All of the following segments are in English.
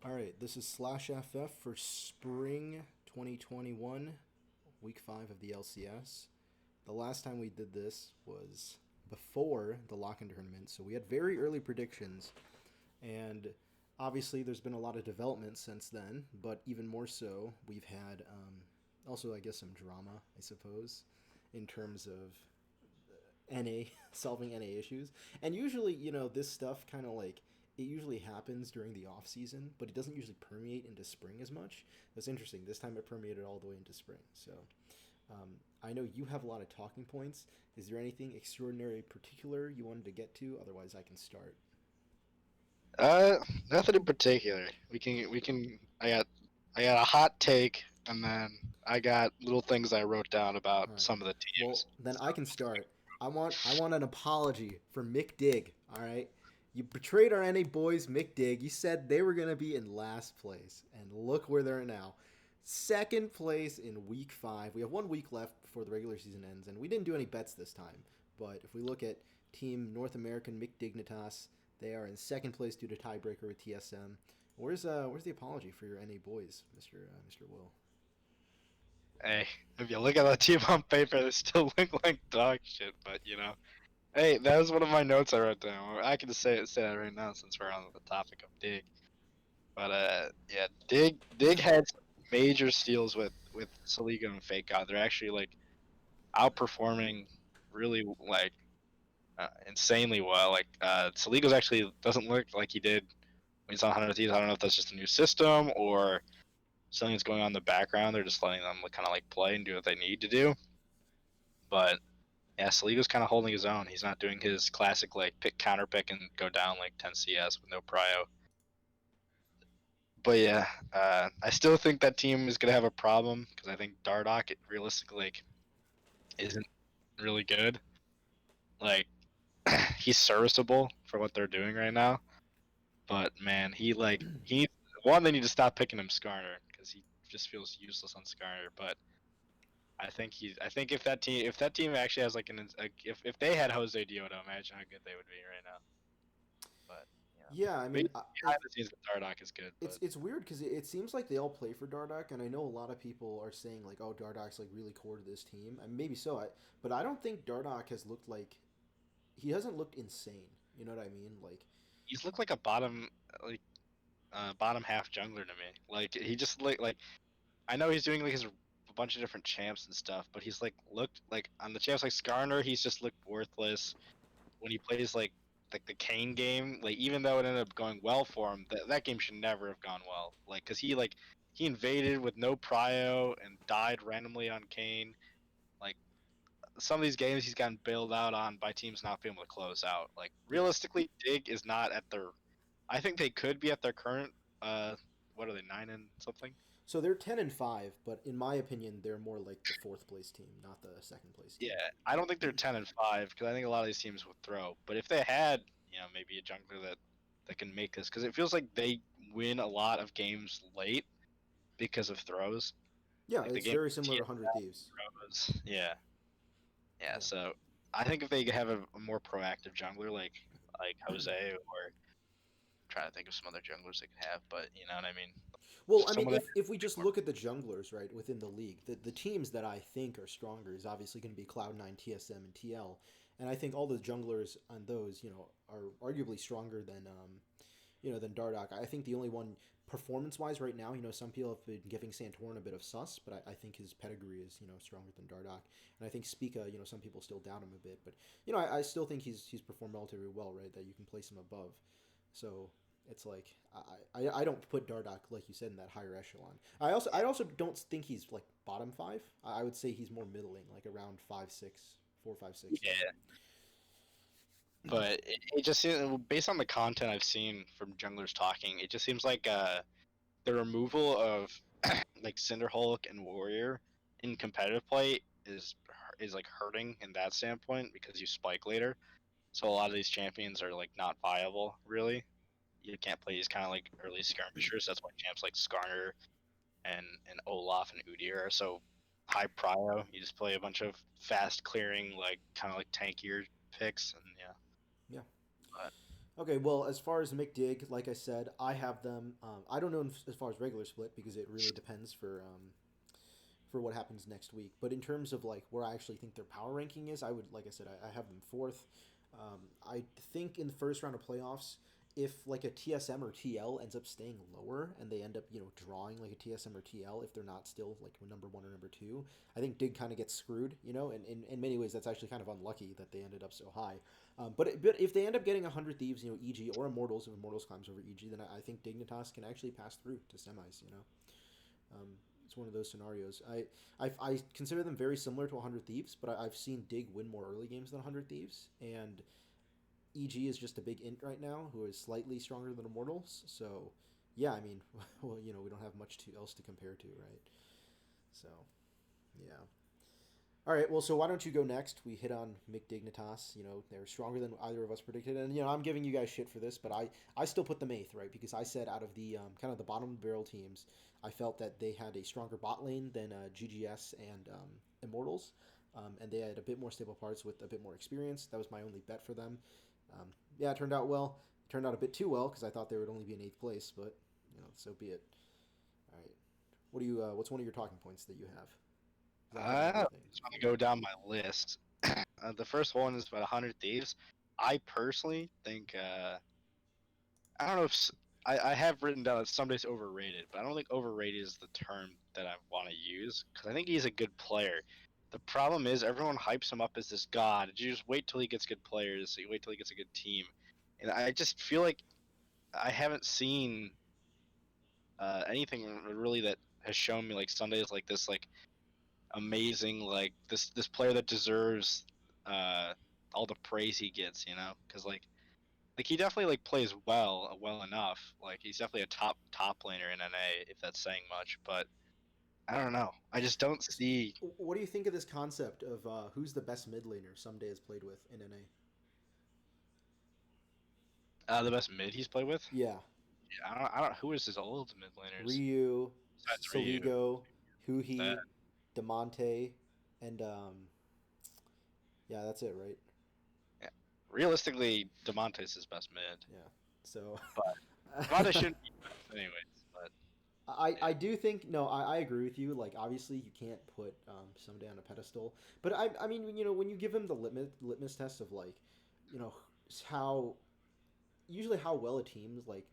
All right, this is slashff for spring 2021, week 5 of the LCS. The last time we did this was before the lock-in tournament, so we had very early predictions, and obviously there's been a lot of development since then, but even more so, we've had also, I guess, some drama, I suppose, in terms of NA solving NA issues. And usually, this stuff kind of like it usually happens during the off season, but it doesn't usually permeate into spring as much. That's interesting. This time it permeated all the way into spring. So I know you have a lot of talking points. Is there anything extraordinary particular you wanted to get to? Otherwise, I can start. Uh, Nothing in particular. We can. I got a hot take, and then I got little things I wrote down about All right. some of the Well, teams. then So, I can start. I want an apology for Mick Dig. All right. You betrayed our NA boys, Mick Dig. You said they were going to be in last place, and look where they're now. Second place in week 5. We have 1 week left before the regular season ends, and we didn't do any bets this time. But if we look at Team North American Mick Dignitas, they are in second place due to tiebreaker with TSM. Where's the apology for your NA boys, Mr. Will? hey, if you look at the team on paper, they still look like dog shit. But hey, that was one of my notes I wrote down. I can say that right now since we're on the topic of Dig. But yeah, Dig had some major steals with Saligo and Fake God. They're actually like outperforming really like insanely well. Like Saligo's actually doesn't look like he did when he's on 100 Thieves. I don't know if that's just a new system or something that's going on in the background. They're just letting them kind of like play and do what they need to do. But yeah, Saligo's kind of holding his own. He's not doing his classic like pick counter pick and go down like 10 CS with no prio. But yeah, I still think that team is gonna have a problem because I think Dardoch realistically like, isn't really good. Like he's serviceable for what they're doing right now. But man, he one they need to stop picking him Skarner because he just feels useless on Skarner. But I think if that team actually has like if they had Jose Diota, imagine how good they would be right now. But Yeah, I mean, behind the scenes, Dardoch is good. it's But it's weird because it seems like they all play for Dardoch, and I know a lot of people are saying like, "Oh, Dardoch's like really core to this team," and maybe so. But I don't think Dardoch has looked like he hasn't looked insane. You know what I mean? Like, he's looked like a like bottom half jungler to me. Like he just like I know he's doing like his a bunch of different champs and stuff, but he's like looked like on the champs like Skarner, he's just looked worthless. When he plays like the Kane game, like even though it ended up going well for him, that game should never have gone well. Like because he invaded with no prio and died randomly on Kane. Like some of these games he's gotten bailed out on by teams not being able to close out. Like yeah. realistically, Dig is not at their. I think they could be at their current. What are they 9 and something? So they're 10-5, but in my opinion, they're more like the fourth place team, not the second place team. Yeah, I don't think they're 10-5 because I think a lot of these teams would throw. But if they had, maybe a jungler that can make this, because it feels like they win a lot of games late because of throws. Yeah, Like the it's game very similar to 100 TFL Thieves. throws. Yeah, yeah. Yeah. So I think if they have a more proactive jungler like Jose, or I'm trying to think of some other junglers they could have, but you know what I mean. Well, I mean, Someone that if we just look at the junglers, right, within the league, the teams that I think are stronger is obviously going to be Cloud9, TSM, and TL. And I think all the junglers on those, are arguably stronger than, than Dardoch. I think the only one performance-wise right now, some people have been giving Santorin a bit of sus, but I think his pedigree is, stronger than Dardoch. And I think Spica, some people still doubt him a bit, but, I still think he's performed relatively well, right, that you can place him above. So it's like I don't put Dardoch like you said in that higher echelon. I also don't think he's like bottom five. I would say he's more middling, like around 5, 6, 4, 5, 6. Yeah. yeah, but it just seems based on the content I've seen from junglers talking, it just seems like the removal of like Cinderhulk and Warrior in competitive play is like hurting in that standpoint because you spike later. So a lot of these champions are like not viable really. You can't play these kind of like early skirmishers. That's why champs like Skarner and Olaf and Udyr are so high prio. You just play a bunch of fast clearing like kind of like tankier picks and yeah. Yeah. But Okay, well, as far as McDig, like I said, I have them. I don't know as far as regular split because it really depends for what happens next week. But in terms of like where I actually think their power ranking is, I would, like I said, I have them fourth. I think in the first round of playoffs, if like a TSM or TL ends up staying lower and they end up drawing like a TSM or TL if they're not still like number one or number two, I think Dig kind of gets screwed. And in many ways that's actually kind of unlucky that they ended up so high. But if they end up getting 100 Thieves, EG or Immortals, if Immortals climbs over EG, then I think Dignitas can actually pass through to semis. It's one of those scenarios. I consider them very similar to 100 Thieves, but I've seen Dig win more early games than 100 Thieves, and EG is just a big int right now who is slightly stronger than Immortals. So, yeah, I mean, well, we don't have much else to compare to, right? So, yeah. All right, well, so why don't you go next? We hit on Mick Dignitas. They're stronger than either of us predicted, and I'm giving you guys shit for this, but I still put them eighth, right? Because I said out of the kind of the bottom of the barrel teams, I felt that they had a stronger bot lane than GGS and Immortals, and they had a bit more stable parts with a bit more experience. That was my only bet for them. Yeah, it turned out well. It turned out a bit too well because I thought they would only be in eighth place, but so be it. All right, what do you? What's one of your talking points that you have? 'Cause I have I another thing. just want to go down my list. The first one is about 100 Thieves. I personally think I don't know if I have written down that somebody's overrated, but I don't think overrated is the term that I want to use because I think he's a good player. The problem is everyone hypes him up as this god. You just wait till he gets good players. You wait till he gets a good team, and I just feel like I haven't seen anything really that has shown me like Sunday is like this like amazing like this player that deserves uh, all the praise he gets. Because like he definitely like plays well enough. Like he's definitely a top laner in NA if that's saying much. But I don't know. I just don't see What do you think of this concept of who's the best mid laner Someday has played with in NA? the best mid he's played with. Yeah, Yeah, I don't who is his old mid laners Ryu, besides Ryu. Soligo, That Huhi, Demonte, and yeah, that's it, right? yeah. Realistically, Demonte's his best mid, Yeah. So but Demonte shouldn't be best anyways. But I yeah, do think no, I agree with you. Like obviously you can't put Someday on a pedestal, but I mean when you give him the litmus test of like you know how usually how well a team's like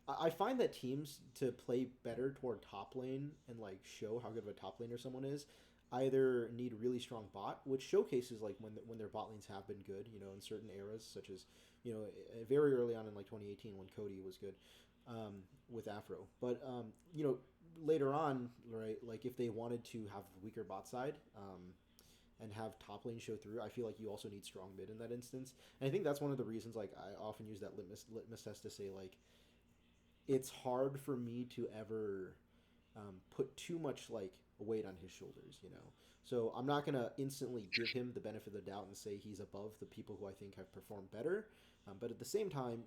I find that teams to play better toward top lane and like show how good of a top laner someone is, either need really strong bot, which showcases like when their bot lanes have been good, in certain eras, such as very early on in like 2018 when Cody was good with Afro, but later on, right, like if they wanted to have weaker bot side. And have top lane show through. I feel like you also need strong mid in that instance, and I think that's one of the reasons. Like I often use that litmus test to say like it's hard for me to ever put too much like weight on his shoulders, So I'm not gonna instantly give him the benefit of the doubt and say he's above the people who I think have performed better. But at the same time,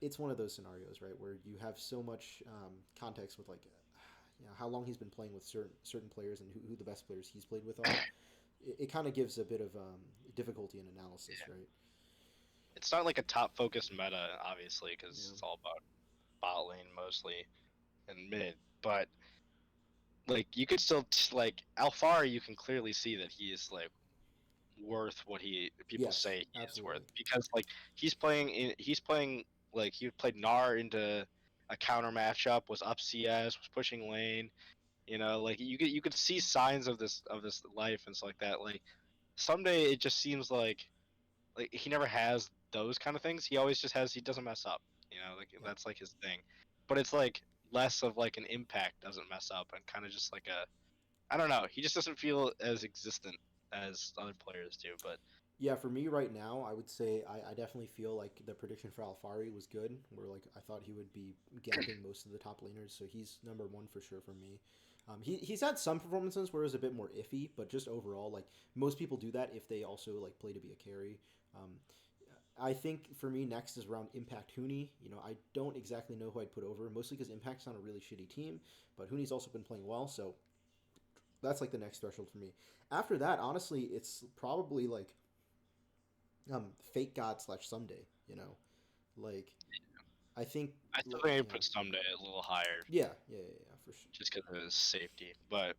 it's one of those scenarios, right, where you have so much context with like, how long he's been playing with certain players and who the best players he's played with are. It kind of gives a bit of difficulty in analysis, yeah. right? It's not like a top focused meta, obviously, because Yeah. it's all about bot lane mostly and mid. But like you could still like Alfari, you can clearly see that he is like worth what he people Yes, say he is worth absolutely. because like he's playing like he played Nar into a counter matchup, was up CS, was pushing lane. Like you could see signs of this life and stuff like that. Like someday it just seems like he never has those kind of things. He always just has he doesn't mess up. Like Yeah. that's like his thing. But it's like less of like an impact doesn't mess up and kind of just like a I don't know. He just doesn't feel as existent as other players do. But Yeah, for me right now, I would say I definitely feel like the prediction for Alfari was good. Where like I thought he would be gapping most of the top laners, so he's number one for sure for me. He's had some performances where it was a bit more iffy, but just overall, like most people do that if they also like play to be a carry. Um, I think for me next is around Impact Hooney. I don't exactly know who I'd put over, mostly because Impact's on a really shitty team, but Hooney's also been playing well, so that's like the next threshold for me. After that, honestly, it's probably like Fake God slash Someday. You know, like I think, I still think I yeah, put Someday a little higher, yeah, for sure. just because of his safety. But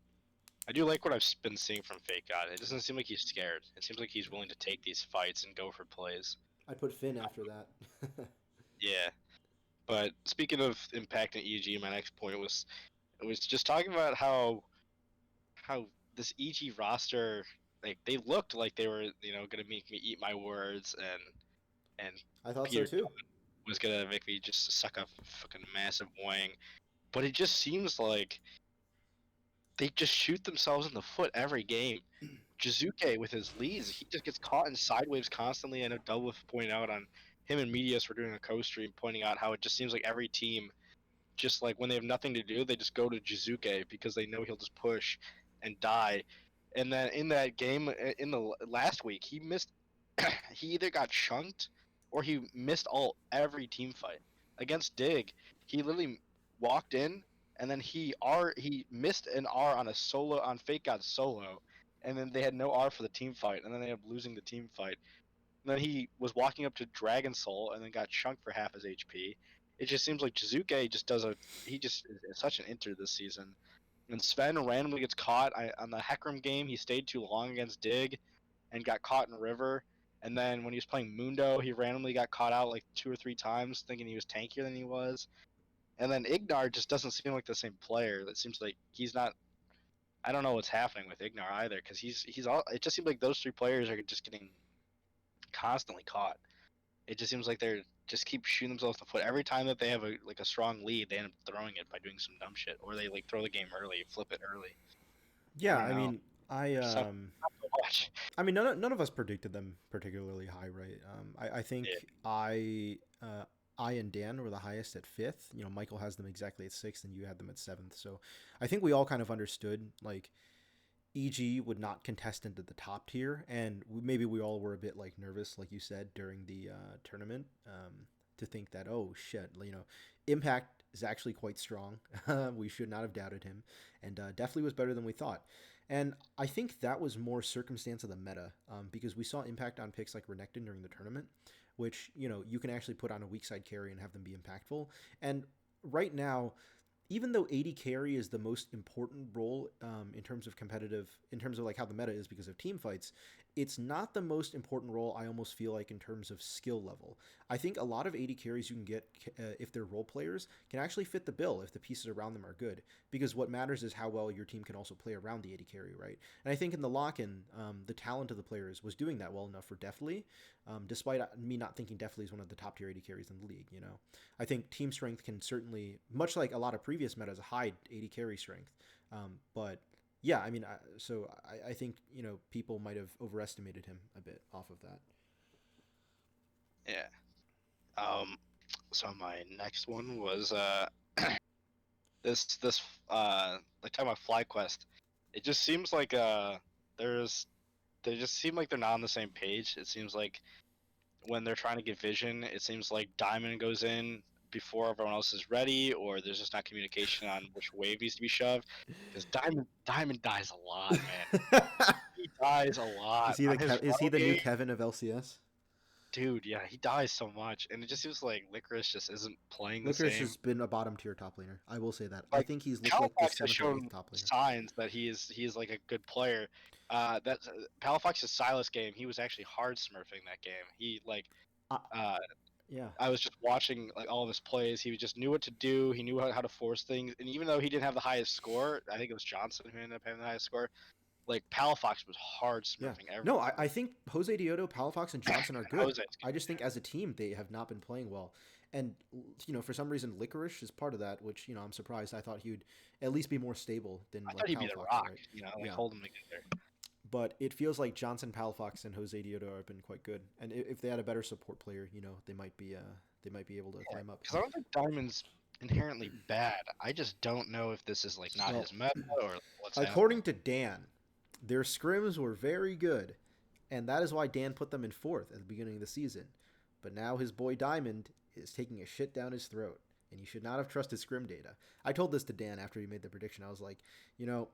I do like what I've been seeing from Fake God. It doesn't seem like he's scared. It seems like he's willing to take these fights and go for plays. I'd put Finn after that. Yeah. But speaking of impact and EG, my next point was just talking about how this EG roster, like, they looked like they were, gonna make me eat my words, and I thought so Peter too. was gonna make me just suck a fucking massive wang. But it just seems like they just shoot themselves in the foot every game. Jizuke with his leads, he just gets caught in sideways constantly. I know Double was pointing out on him and Medius were doing a co-stream pointing out how it just seems like every team, just like when they have nothing to do, they just go to Jizuke because they know he'll just push and die. And then in that game, in the last week, he missed. He either got chunked or he missed every team fight against Dig. He literally walked in and then he missed an R on a solo on Fake God solo, and then they had no R for the team fight, and then they ended up losing the team fight. And then he was walking up to Dragon Soul and then got chunked for half his HP. It just seems like Jizuke just does a he just is such an inter this season. And Sven randomly gets caught on the Heckram game. He stayed too long against Dig and got caught in River. And then when he was playing Mundo, he randomly got caught out like 2 or 3 times, thinking he was tankier than he was. And then Ignar just doesn't seem like the same player. It seems like he's not. I don't know what's happening with Ignar either, because he's all. It just seems like those 3 players are just getting constantly caught. It just seems like they're just keep shooting themselves in the foot every time that they have a strong lead. They end up throwing it by doing some dumb shit, or they like throw the game early, flip it early. I Yeah, don't I know. mean, I It's not so much. I mean, none of us predicted them particularly high, right? I Yeah. think I and Dan were the highest at fifth. You know, Michael has them exactly at sixth, and you had them at seventh. So I think we all kind of understood like EG would not contest into the top tier, and maybe we all were a bit like nervous, like you said during the tournament, to think that, oh shit, you know, Impact is actually quite strong. We should not have doubted him, and definitely was better than we thought. And I think that was more circumstance of the meta, because we saw Impact on picks like Renekton during the tournament, which, you know, you can actually put on a weak side carry and have them be impactful. And right now, even though AD carry is the most important role, in terms of competitive, in terms of like how the meta is because of team fights, it's not the most important role. I almost feel like in terms of skill level, I think a lot of AD carries you can get, if they're role players, can actually fit the bill if the pieces around them are good. Because what matters is how well your team can also play around the AD carry, right? And I think in the lock-in, the talent of the players was doing that well enough for Deftly, despite me not thinking Deftly is one of the top tier AD carries in the league. You know, I think team strength can certainly, much like a lot of previous metas, hide AD carry strength. But yeah, I mean, I think, you know, people might have overestimated him a bit off of that. Yeah. Um. So my next one was this like talking about FlyQuest. It just seems like there's they just seem like they're not on the same page. It seems like when they're trying to get vision, it seems like Diamond goes in before everyone else is ready, or there's just not communication on which wave needs to be shoved. Because Diamond dies a lot, man. He dies a lot on his Is he road the new game. Kevin of LCS? Dude, yeah, he dies so much, and it just seems like Licorice just isn't playing the Licorice same. has been a bottom tier top laner. I will say that. I Like think he's looked like the Palafox has seventh or eighth shown top laner. signs that he is like a good player. That Palafox's Silas game, he was actually hard smurfing that game. He like Uh, uh yeah. I was just watching like all of his plays. He just knew what to do. He knew how to force things. And even though he didn't have the highest score, I think it was Johnson who ended up having the highest score. Like Palafox was hard Yeah. smurfing every No, time. I think Jose Dioto, Palafox, and Johnson are And good. Jose's I good. just think as a team they have not been playing well. And, you know, for some reason Licorice is part of that, which, you know, I'm surprised. I thought he would at least be more stable than I like thought he'd be the Palafox, Rock, right? like Yeah. hold him together. But it feels like Johnson, Palafox, and Jose Dioto have been quite good. And if they had a better support player, you know, they might be able to Yeah, climb up. because I don't think Diamond's inherently bad. I just don't know if this is like not Well, his meta or what's happening. according to Dan, their scrims were very good, and that is why Dan put them in fourth at the beginning of the season. But now his boy Diamond is taking a shit down his throat, and you should not have trusted scrim data. I told this to Dan after he made the prediction. I was like, you know,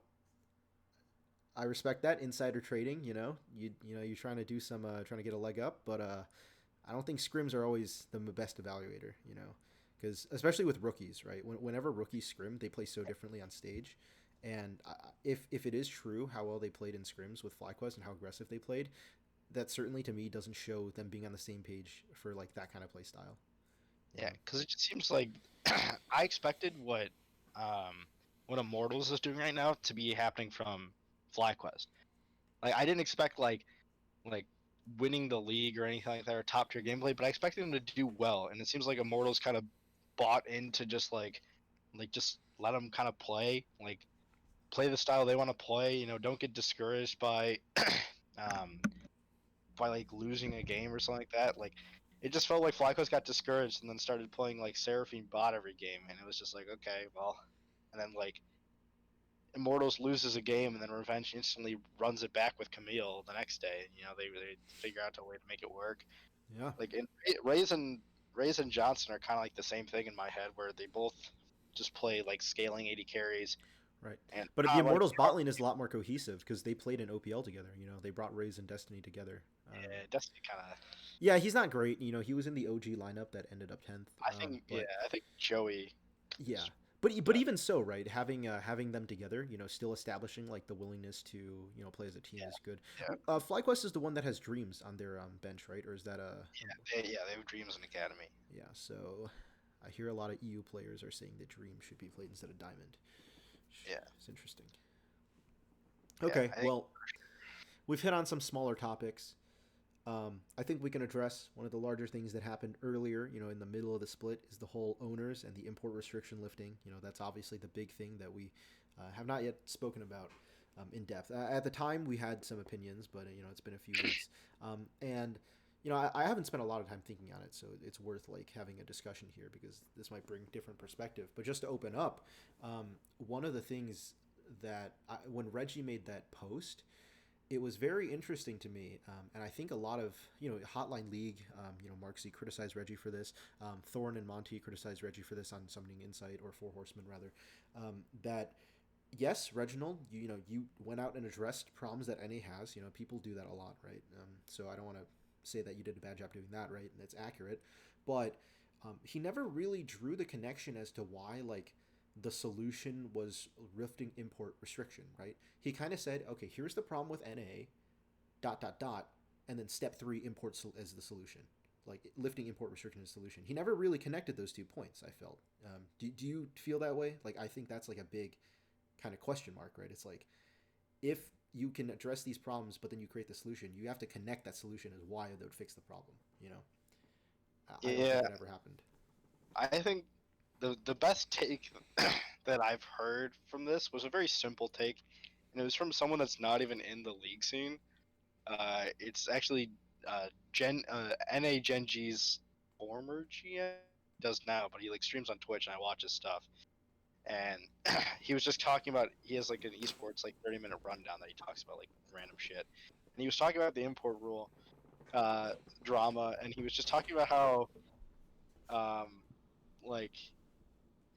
I respect that insider trading. You know, you're trying to do some trying to get a leg up, but I don't think scrims are always the best evaluator, you know, because especially with rookies, right? Whenever rookies scrim, they play so differently on stage. And if it is true how well they played in scrims with FlyQuest and how aggressive they played, that certainly to me doesn't show them being on the same page for like that kind of play style. Yeah, because it just seems like I expected what Immortals is doing right now to be happening from FlyQuest. Like I didn't expect like winning the league or anything like that or top tier gameplay, but I expected them to do well, and it seems like Immortals kind of bought into just just let them kind of play the style they want to play. You know, don't get discouraged um by like losing a game or something like that. Like it just felt like FlyQuest got discouraged and then started playing like Seraphine bot every game, and it was just like okay, well, and then like Immortals loses a game and then Revenge instantly runs it back with Camille the next day. You know, they figure out a way to make it work. Yeah. Like in Raze and Johnson are kind of like the same thing in my head, where they both just play like scaling 80 carries Right. and But the not like Immortals bot lane is a lot more cohesive because they played in OPL together. You know, they brought Raze and Destiny together. yeah, Destiny kind of. Yeah, he's not great. You know, he was in the OG lineup that ended up 10th. I think Joey. Yeah, but even so, right? Having them together, you know, still establishing like the willingness to play as a team is good. Yeah. FlyQuest is the one that has Dreams on their bench, right? Or is that a They have Dreams in Academy. Yeah, so I hear a lot of EU players are saying that Dream should be played instead of Diamond. Yeah, it's interesting. Okay, yeah, well, we've hit on some smaller topics. I think we can address one of the larger things that happened earlier, you know, in the middle of the split is the whole owners and the import restriction lifting. You know, that's obviously the big thing that we have not yet spoken about in depth. At the time, we had some opinions, but, you know, it's been a few weeks. And, you know, I haven't spent a lot of time thinking on it, so it's worth, like, having a discussion here because this might bring different perspective. But just to open up, one of the things that when Reggie made that post, it was very interesting to me, and I think a lot of, you know, Hotline League, you know, Mark Z criticized Reggie for this, Thorn and Monty criticized Reggie for this on Summoning Insight, or Four Horsemen rather, that, yes, Reginald, you know, you went out and addressed problems that NA has, you know, people do that a lot, right? So I don't want to say that you did a bad job doing that, right? And it's accurate, but he never really drew the connection as to why, like, the solution was lifting import restriction, right? He kind of said, okay, here's the problem with NA, ... and then step 3, import as the solution. Like, lifting import restriction is the solution. He never really connected those 2 points, I felt. Do you feel that way? Like, I think that's like a big kind of question mark, right? It's like, if you can address these problems, but then you create the solution, you have to connect that solution as why that would fix the problem, you know? I don't think it ever happened. I think the best take that I've heard from this was a very simple take, and it was from someone that's not even in the league scene. It's actually NA Gen G's former GM, does now, but he like streams on Twitch and I watch his stuff. And he was just talking about, he has like an esports like 30-minute rundown that he talks about like random shit, and he was talking about the import rule drama, and he was just talking about how like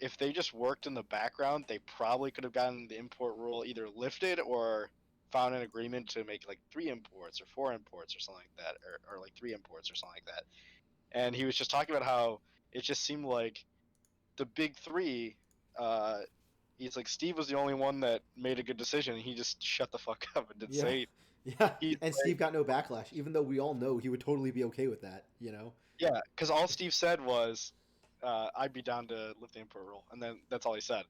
if they just worked in the background, they probably could have gotten the import rule either lifted or found an agreement to make like 3 imports or 4 imports or something like that, or like 3 imports or something like that. And he was just talking about how it just seemed like the big 3, he's like, Steve was the only one that made a good decision, and he just shut the fuck up and didn't say. Yeah, and Steve got no backlash, even though we all know he would totally be okay with that, you know? Yeah, because all Steve said was, I'd be down to lift the import rule, and then that's all he said.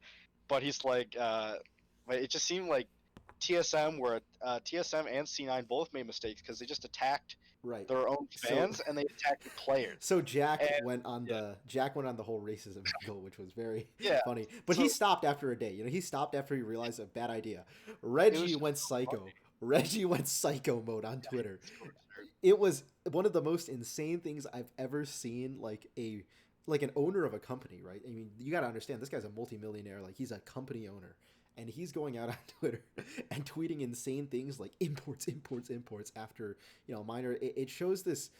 But he's like, it just seemed like TSM and C9 both made mistakes because they just attacked their own fans and they attacked the players. So Jack went on the whole racism angle, which was very funny. But he stopped after a day. You know, he stopped after he realized a bad idea. Reggie went psycho. Funny. Reggie went psycho mode on Twitter. It was one of the most insane things I've ever seen. Like an owner of a company, right? I mean, you got to understand, this guy's a multimillionaire. Like, he's a company owner. And he's going out on Twitter and tweeting insane things like imports after, you know, minor. It shows this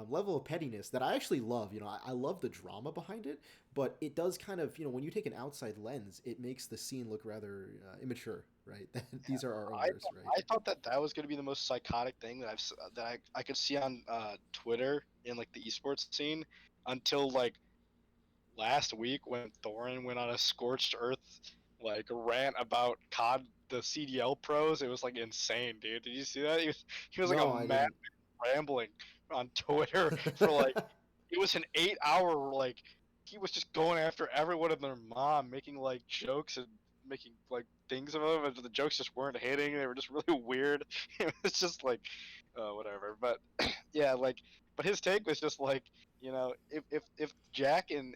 level of pettiness that I actually love. I love the drama behind it, but it does kind of, when you take an outside lens, it makes the scene look rather immature, right? These are our I owners, right? I thought that that was going to be the most psychotic thing that I could see on Twitter in like the esports scene until like last week when Thorin went on a scorched earth like rant about COD the CDL pros. It was like insane, dude. Did you see that? He was like a No, I mad didn't. rambling on Twitter for like it was an 8 hour like he was just going after everyone and their mom, making like jokes and making like things of them, and the jokes just weren't hitting. They were just really weird. It was just like, whatever. But yeah, like, but his take was just like, if Jack and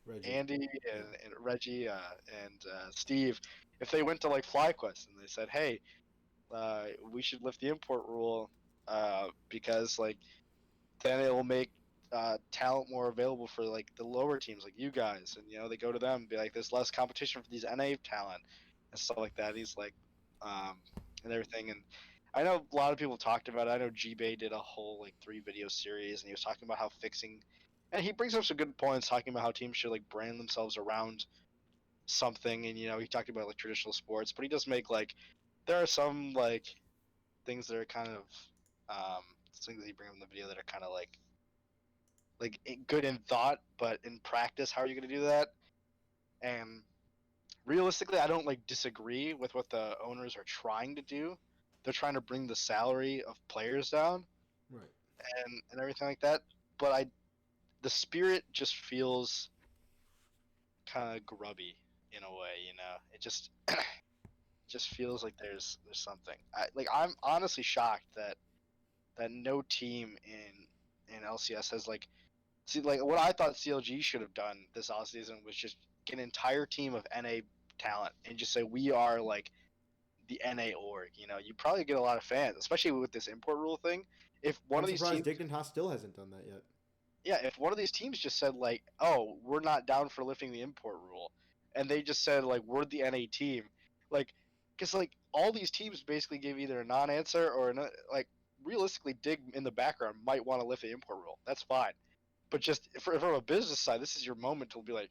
Reggie. Andy Yeah. and Reggie and Steve, if they went to like FlyQuest and they said, hey, we should lift the import rule because like then it will make talent more available for like the lower teams like you guys, and they go to them and be like, there's less competition for these NA talent and stuff like that. He's like, and everything, and I know a lot of people talked about it. I know G-Bay did a whole like 3 video series, and he was talking about how fixing, and he brings up some good points, talking about how teams should like brand themselves around something, and he talked about like traditional sports, but he does make like there are some like things that are kind of things that he brings up in the video that are kind of like good in thought, but in practice, how are you going to do that? And realistically, I don't like disagree with what the owners are trying to do. They're trying to bring the salary of players down Right. and everything like that. But the spirit just feels kind of grubby in a way. It just feels like there's something. I'm honestly shocked that no team in LCS has like. See, like what I thought CLG should have done this offseason was just get an entire team of NA talent and just say we are like the NA org. You probably get a lot of fans, especially with this import rule thing. If one I'm of these surprised teams, Dignitas still hasn't done that yet. yeah, if one of these teams just said like, oh, we're not down for lifting the import rule, and they just said like we're the NA team, like, because like all these teams basically gave either a non-answer or like realistically, Dig in the background might want to lift the import rule. That's fine. But just from a business side, this is your moment to be like,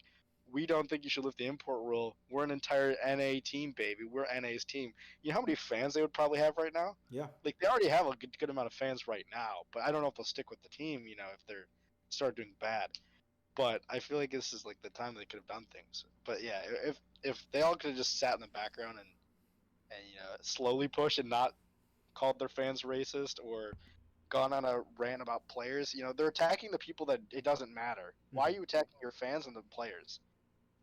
we don't think you should lift the import rule. We're an entire NA team, baby. We're NA's team. You know how many fans they would probably have right now? Yeah. Like they already have a good amount of fans right now, but I don't know if they'll stick with the team. If they're start doing bad. But I feel like this is like the time they could have done things. But yeah, if they all could have just sat in the background and slowly pushed and not called their fans racist or gone on a rant about players. They're attacking the people that it doesn't matter. Why are Mm-hmm. you attacking your fans and the players?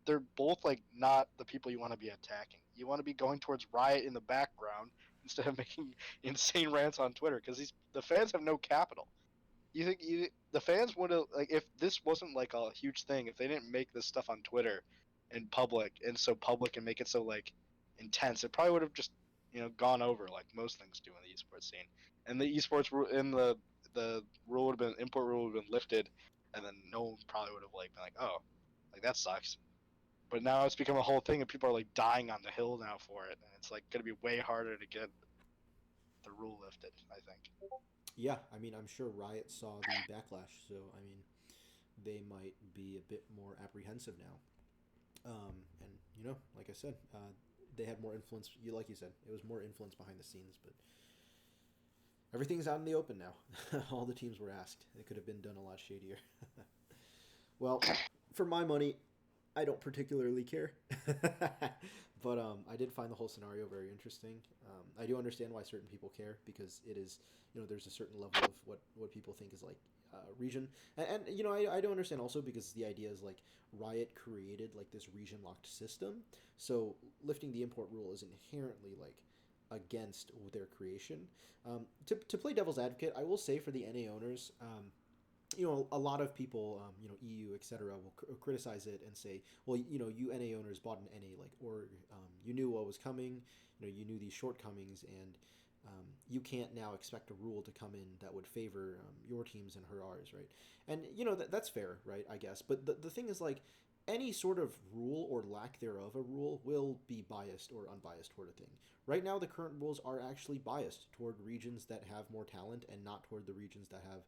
They're both like not the people you want to be attacking. You want to be going towards Riot in the background instead of making insane rants on Twitter because the fans have no capital. You think the fans would have like if this wasn't like a huge thing, if they didn't make this stuff on Twitter and public and so public and make it so like intense, it probably would have just gone over like most things do in the esports scene. And the esports in the rule would have been import rule would have been lifted, and then no one probably would have like been like, oh, like that sucks. But now it's become a whole thing, and people are like dying on the hill now for it, and it's like gonna be way harder to get the rule lifted. I think. Yeah, I mean, I'm sure Riot saw the backlash, so I mean, they might be a bit more apprehensive now. And like I said, they had more influence. Like you said, it was more influence behind the scenes, but everything's out in the open now. All the teams were asked. It could have been done a lot shadier. Well, for my money, I don't particularly care. But I did find the whole scenario very interesting. I do understand why certain people care because it is, there's a certain level of what people think is like region. And I do understand also because the idea is like Riot created like this region locked system. So lifting the import rule is inherently like against their creation. To play devil's advocate, I will say for the NA owners, a lot of people, EU, etc., will criticize it and say, well, you NA owners bought an NA like, or you knew what was coming, you knew these shortcomings, and you can't now expect a rule to come in that would favor your teams and hurt ours, right? And that's fair, right? I guess. But the thing is, like, any sort of rule or lack thereof a rule will be biased or unbiased toward a thing. Right now, the current rules are actually biased toward regions that have more talent and not toward the regions that have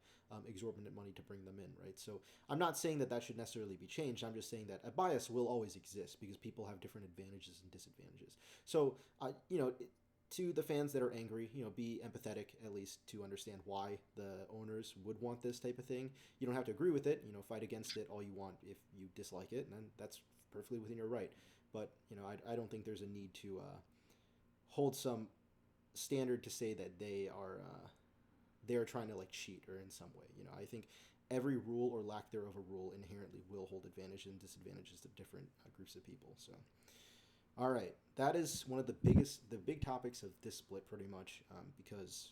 exorbitant money to bring them in, right? So I'm not saying that should necessarily be changed. I'm just saying that a bias will always exist because people have different advantages and disadvantages. So, to the fans that are angry, be empathetic at least to understand why the owners would want this type of thing. You don't have to agree with it, fight against it all you want if you dislike it, and then that's perfectly within your right. But, I don't think there's a need to hold some standard to say that they're trying to like cheat or in some way. I think every rule or lack thereof a rule inherently will hold advantage and disadvantages to different groups of people. So all right, that is one of the big topics of this split, pretty much, because,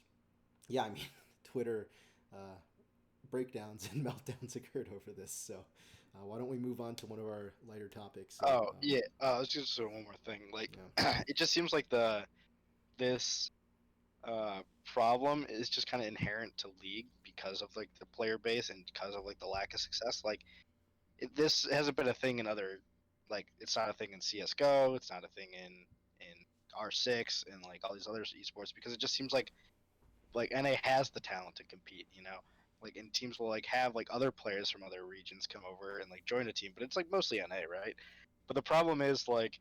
yeah, I mean, Twitter breakdowns and meltdowns occurred over this. So, why don't we move on to one of our lighter topics? Oh yeah, I was just saying one more thing. Like, yeah. it just seems like this problem is just kind of inherent to League because of like the player base and because of like the lack of success. Like, this hasn't been a thing in other, like, it's not a thing in CS:GO. It's not a thing in R6 and like all these other esports because it just seems like NA has the talent to compete. Like, and teams will like have like other players from other regions come over and like join a team, but it's like mostly NA, right? But the problem is like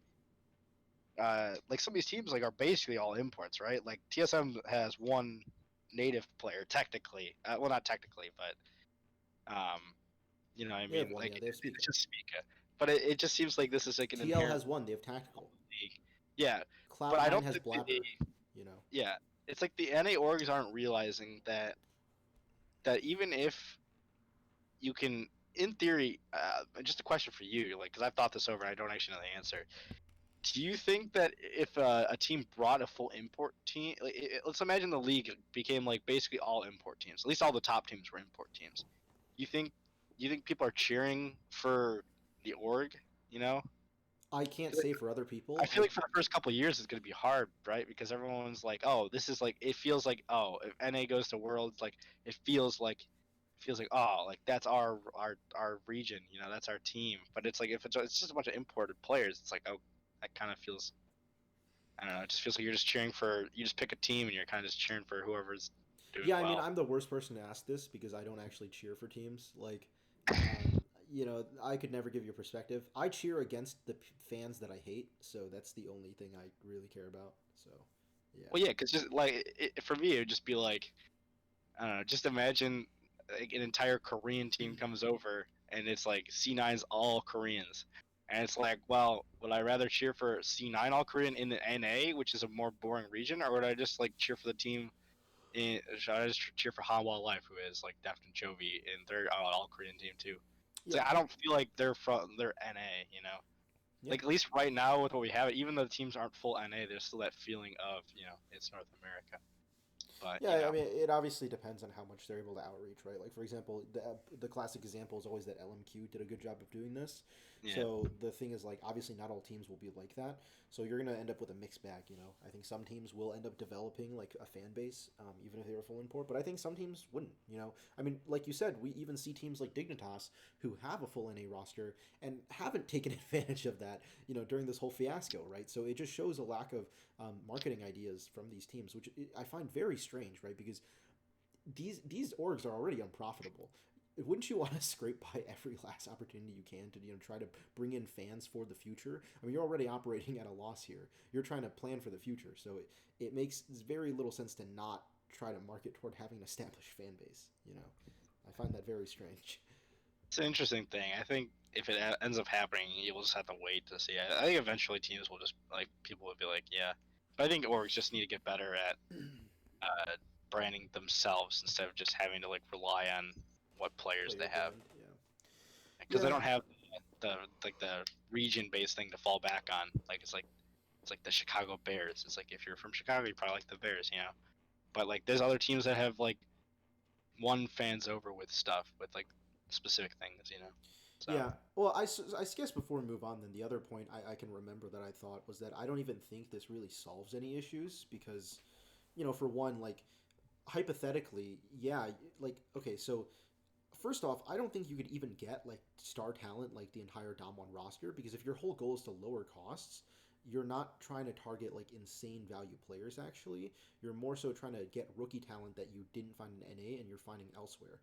some of these teams like are basically all imports, right? Like TSM has one native player technically. Well, not technically, but you know what I They have mean? one, Like yeah, they have it's skieco. just Speaker. But it just seems like this is like an TL inherent has one, they have tactical. league. Yeah, but I Cloud9 don't has think blabber, you know. yeah, it's like the NA orgs aren't realizing that even if you can, in theory, just a question for you, like, because I've thought this over and I don't actually know the answer. Do you think that if a team brought a full import team, like, let's imagine the league became like basically all import teams, at least all the top teams were import teams. You think you think people are cheering for the org? You know, I can't like, say for other I people. feel like for the first couple of years it's gonna be hard, right? Because everyone's like, oh, this is like, it feels like, oh, if NA goes to Worlds, like it feels like oh, like that's our region, that's our team. But it's like if it's just a bunch of imported players, it's like, oh, that kind of feels, I don't know, it just feels like you just pick a team and you're kind of just cheering for whoever's doing Yeah, I mean, well. I'm the worst person to ask this because I don't actually cheer for teams. Like, um, I could never give you a perspective. I cheer against the fans that I hate, so that's the only thing I really care about. So, yeah. Well, yeah, because just like for me, it would just be like, I don't know, just imagine like an entire Korean team comes over and it's like C9's all Koreans. And it's like, well, would I rather cheer for C9 all Korean in the NA, which is a more boring region, or would I just like cheer for the team should I just cheer for Hanwha Life, who is like Deft and Chovy, and they're an all Korean team too. It's Yeah. like I don't feel like they're NA. Yeah. Like at least right now with what we have, even though the teams aren't full NA, there's still that feeling of it's North America. But Yeah, I mean, it obviously depends on how much they're able to outreach, right? Like, for example, the classic example is always that LMQ did a good job of doing this. yeah, So the thing is, like, obviously not all teams will be like that. So you're going to end up with a mixed bag. I think some teams will end up developing, like, a fan base, even if they were full import. But I think some teams wouldn't. I mean, like you said, we even see teams like Dignitas who have a full NA roster and haven't taken advantage of that, during this whole fiasco, right? So it just shows a lack of marketing ideas from these teams, which I find very strange, right? Because these orgs are already unprofitable. Wouldn't you want to scrape by every last opportunity you can to try to bring in fans for the future? I mean, you're already operating at a loss here. You're trying to plan for the future, so it makes very little sense to not try to market toward having an established fan base. I find that very strange. it's an interesting thing. I think if it ends up happening, you'll just have to wait to see. I think eventually teams will just like people will be like, yeah. But I think orgs just need to get better at uh, branding themselves instead of just having to like rely on what players they Player have, brand, yeah, because they yeah, don't have the region based thing to fall back on. Like it's like the Chicago Bears. It's like if you're from Chicago, you probably like the Bears. But like there's other teams that have like won fans over with stuff with like specific things. So yeah. Well, I guess before we move on, then the other point I can remember that I thought was that I don't even think this really solves any issues because for one, like hypothetically, yeah, like okay, so first off, I don't think you could even get like star talent like the entire Dom 1 roster because if your whole goal is to lower costs, you're not trying to target like insane value players actually. You're more so trying to get rookie talent that you didn't find in NA and you're finding elsewhere.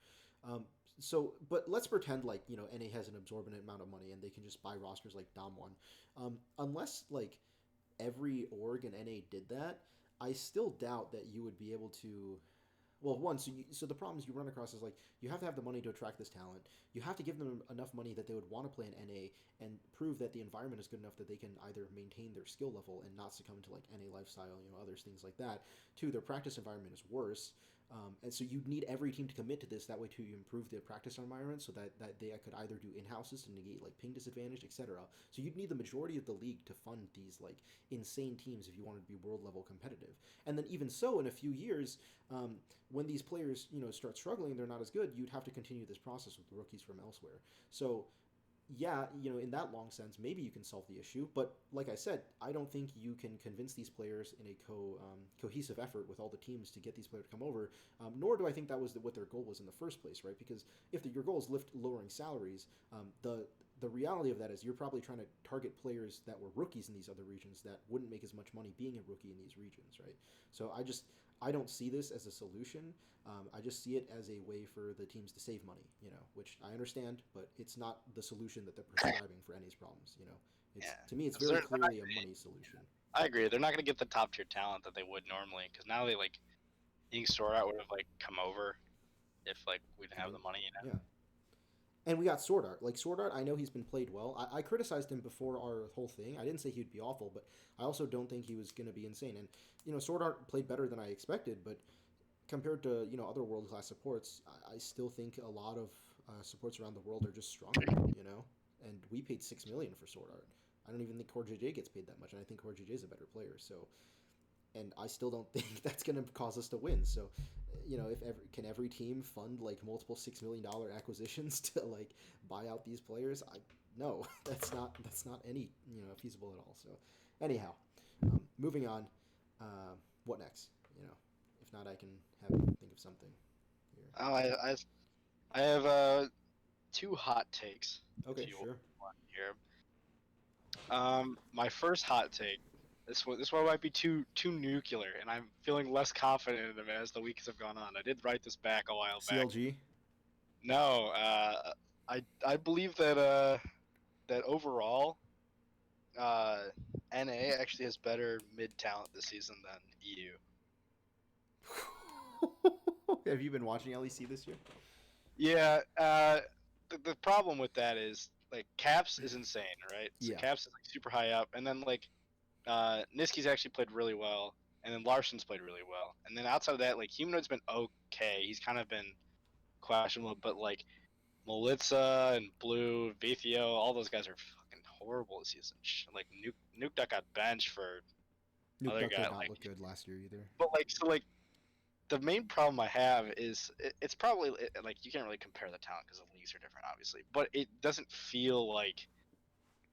Um, but let's pretend like, NA has an absorbent amount of money and they can just buy rosters like Dom 1. Unless like every org in NA did that, I still doubt that you would be able to. Well, one, so the problems you run across is like you have to have the money to attract this talent. You have to give them enough money that they would want to play in NA and prove that the environment is good enough that they can either maintain their skill level and not succumb to like NA lifestyle, others things like that. Two, their practice environment is worse, and so you need every team to commit to this. That way, to improve their practice environment, so that they could either do in houses to negate like ping disadvantage, etc. So you'd need the majority of the league to fund these like insane teams if you wanted to be world level competitive. And then even so, in a few years, when these players start struggling, they're not as good. You'd have to continue this process with the rookies from elsewhere. So yeah, in that long sense, maybe you can solve the issue. But like I said, I don't think you can convince these players in a cohesive effort with all the teams to get these players to come over. Nor do I think that was what their goal was in the first place, right? Because if your goal is lowering salaries, the reality of that is you're probably trying to target players that were rookies in these other regions that wouldn't make as much money being a rookie in these regions, right? So I don't see this as a solution. I just see it as a way for the teams to save money, which I understand, but it's not the solution that they're prescribing for NA's problems. It's Yeah, to me, it's 'cause very they're not clearly a money solution. I agree. They're not going to get the top tier talent that they would normally because now they like Ink Sword Art would have like come over if like we didn't have Even the money, you know. yeah, and we got Sword Art. Like Sword Art, I know he's been played well. I criticized him before our whole thing. I didn't say he would be awful, but I also don't think he was going to be insane. And Sword Art played better than I expected, but compared to other world class supports, I still think a lot of supports around the world are just stronger. And we paid 6 million for Sword Art. I don't even think Core JJ gets paid that much, and I think Core JJ is a better player. So, and I still don't think that's going to cause us to win. So, if every team fund like multiple $6 million acquisitions to like buy out these players? No, that's not any feasible at all. So, anyhow, moving on. What next? If not, I can think of something here. Oh, I have two hot takes if Okay, you sure. want to hear. My first hot take. This one might be too nuclear, and I'm feeling less confident in them as the weeks have gone on. I did write this back a while back. CLG. No, I believe that overall, NA actually has better mid talent this season than EU. Have you been watching LEC this year? Yeah, the problem with that is like Caps is insane, right? So Yeah. Caps is like super high up, and then like Niski's actually played really well, and then Larson's played really well, and then outside of that, like Humanoid's been okay. He's kind of been questionable, but like Melitza and Blue, Vithio, all those guys are fucking horrible this season. Like Nuke Duck got benched for Nuke other Duck guy. did not Like, look good last year either. but like so like the main problem I have is it's probably like you can't really compare the talent because the leagues are different, obviously. But it doesn't feel like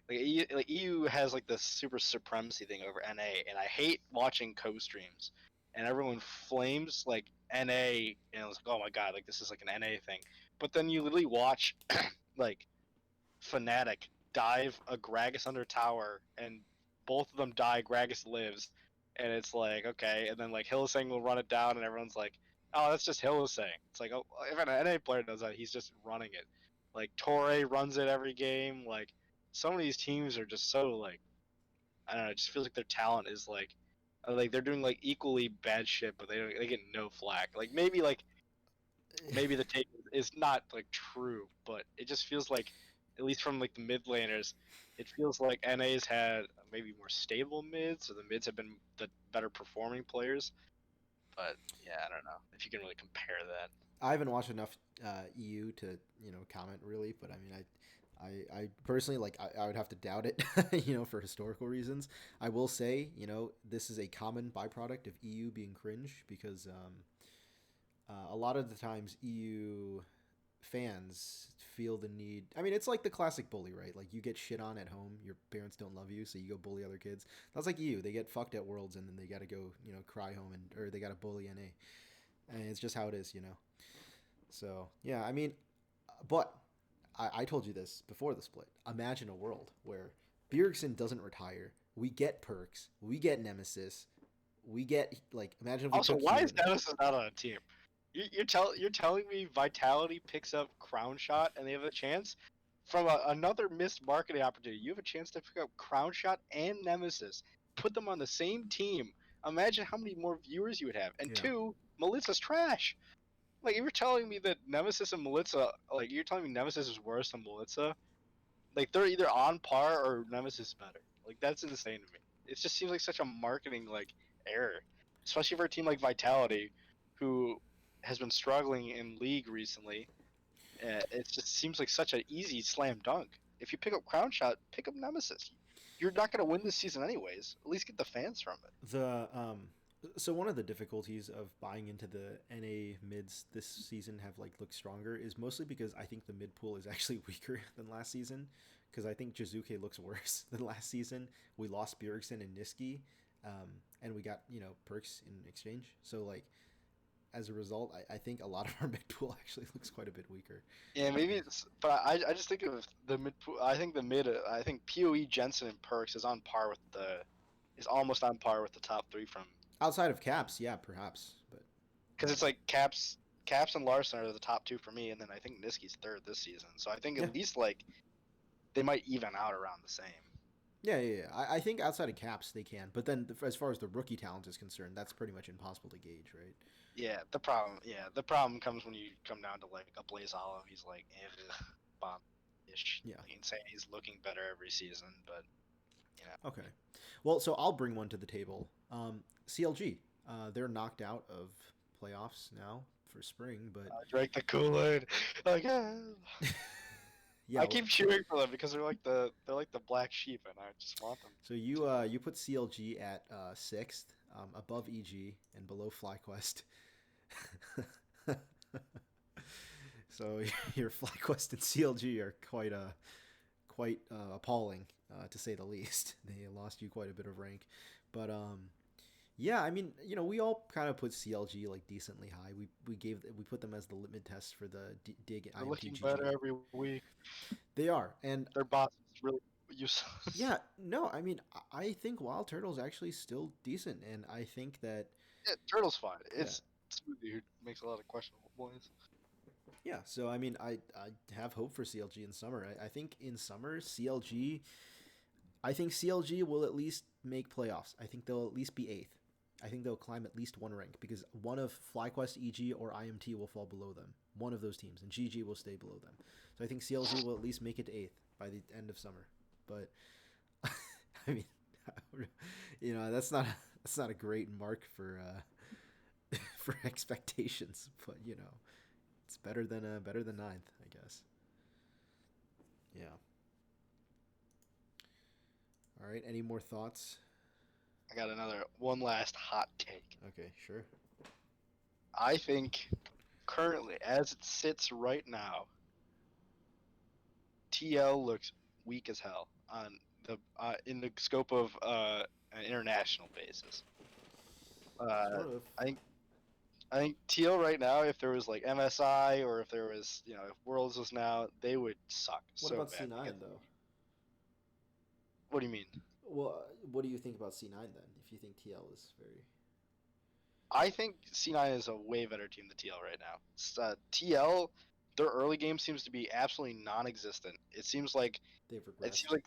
EU has like this super supremacy thing over NA, and I hate watching co-streams and everyone flames like NA, and it's like, oh my god, like this is like an NA thing. But then you literally watch like Fnatic dive a Gragas under tower, and both of them die. Gragas lives, and it's like okay, and then like Hylissang will run it down, and everyone's like, oh, that's just Hylissang. It's like, oh, if an NA player does that, he's just running it. Like Torre runs it every game. Like some of these teams are just so like I don't know. It just feels like their talent is like they're doing like equally bad shit, but they get no flack. Like maybe the take is not like true, but it just feels like, at least from like the mid laners, it feels like NA's had maybe more stable mids, or the mids have been the better performing players. But yeah, I don't know if you can really compare that. I haven't watched enough EU to comment really, but I mean I personally like I would have to doubt it, for historical reasons. I will say this is a common byproduct of EU being cringe because a lot of the times EU fans feel the need. I mean, it's like the classic bully, right? Like you get shit on at home, your parents don't love you, so you go bully other kids. That's like you. They get fucked at Worlds, and then they got to go, cry home, or they got to bully NA, and it's just how it is. So yeah, I mean, but I told you this before the split. Imagine a world where Bjergsen doesn't retire. We get perks. We get Nemesis. We get like imagine if we Also, took why Hero. is Nemesis not on a team? You're telling me Vitality picks up Crown Shot and they have a chance from another missed marketing opportunity. You have a chance to pick up Crown Shot and Nemesis, put them on the same team. Imagine how many more viewers you would have. And Yeah. two, Melitza's trash. Like you're telling me that Nemesis and Melitza, like you're telling me Nemesis is worse than Melitza. Like they're either on par or Nemesis is better. Like that's insane to me. It just seems like such a marketing error, especially for a team like Vitality, who has been struggling in League recently. It just seems like such an easy slam dunk. If you pick up Crown Shot, pick up Nemesis. You're not going to win this season anyways. At least get the fans from it. So one of the difficulties of buying into the NA mids this season have looked stronger is mostly because I think the mid pool is actually weaker than last season. Because I think Jizuke looks worse than last season. We lost Bjergsen and Niski, and we got perks in exchange. So as a result, I think a lot of our mid pool actually looks quite a bit weaker. Yeah, maybe it's, but I just think of the mid. I think I think PoE Jensen and Perks is on par with is almost on par with the top three from. Outside of Caps, yeah, perhaps, but Because it's like Caps and Larson are the top two for me, and then I think Niski's third this season. So I think yeah. at least they might even out around the same. Yeah. I think outside of Caps they can, but then as far as the rookie talent is concerned, that's pretty much impossible to gauge, right? The problem comes when you come down to a Blaze Olive. He's bomb-ish. Yeah. Insane. He's looking better every season, but Okay. Well, so I'll bring one to the table. CLG, they're knocked out of playoffs now for spring, but drank the Kool-Aid again. yeah, I keep cheering for them because they're like the black sheep, and I just want them. So you put CLG at sixth, above EG and below FlyQuest. So your FlyQuest and CLG are quite appalling, to say the least. They lost you quite a bit of rank, but yeah, I mean, we all kind of put CLG decently high. We put them as the litmus test for the dig. They're looking better every week. They are, and their boss is really useless. Yeah, no, I mean, I think Wild Turtle's actually still decent, and I think that Turtle's fine. It's Smoothie who makes a lot of questionable points. Yeah, so I mean, I have hope for CLG in summer. I think in summer CLG will at least make playoffs. I think they'll at least be eighth. I think they'll climb at least one rank because one of FlyQuest, EG, or IMT will fall below them. One of those teams, and GG will stay below them. So I think CLG will at least make it to eighth by the end of summer. But I mean, that's not a great mark for for expectations. But it's better than ninth, I guess. Yeah. All right. Any more thoughts? I got one last hot take. Okay, sure. I think currently, as it sits right now, TL looks weak as hell on in the scope of an international basis. Sort of. I think TL right now, if there was MSI or if there was if Worlds was now, they would suck. What so about bad C9 though? What do you mean? Well, what do you think about C9 then? If you think TL is very, I think C9 is a way better team than TL right now. TL, their early game seems to be absolutely non-existent. It seems like they've regressed.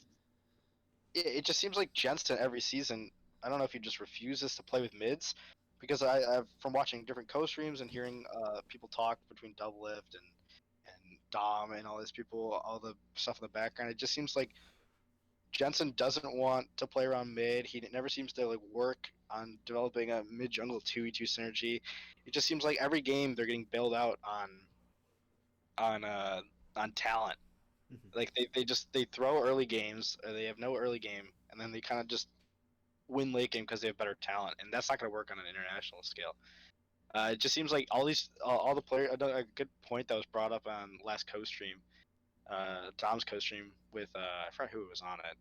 It just seems like Jensen every season. I don't know if he just refuses to play with mids, because I've from watching different co-streams and hearing people talk between Doublelift and Dom and all these people, all the stuff in the background. It just seems like Jensen doesn't want to play around mid. He never seems to work on developing a mid jungle 2v2 synergy. It just seems like every game they're getting bailed out on talent. Mm-hmm. They throw early games, or they have no early game, and then they kind of just win late game because they have better talent, and that's not going to work on an international scale. It just seems like all the players. A good point that was brought up on last co-stream, Dom's co-stream with I forgot who was on it.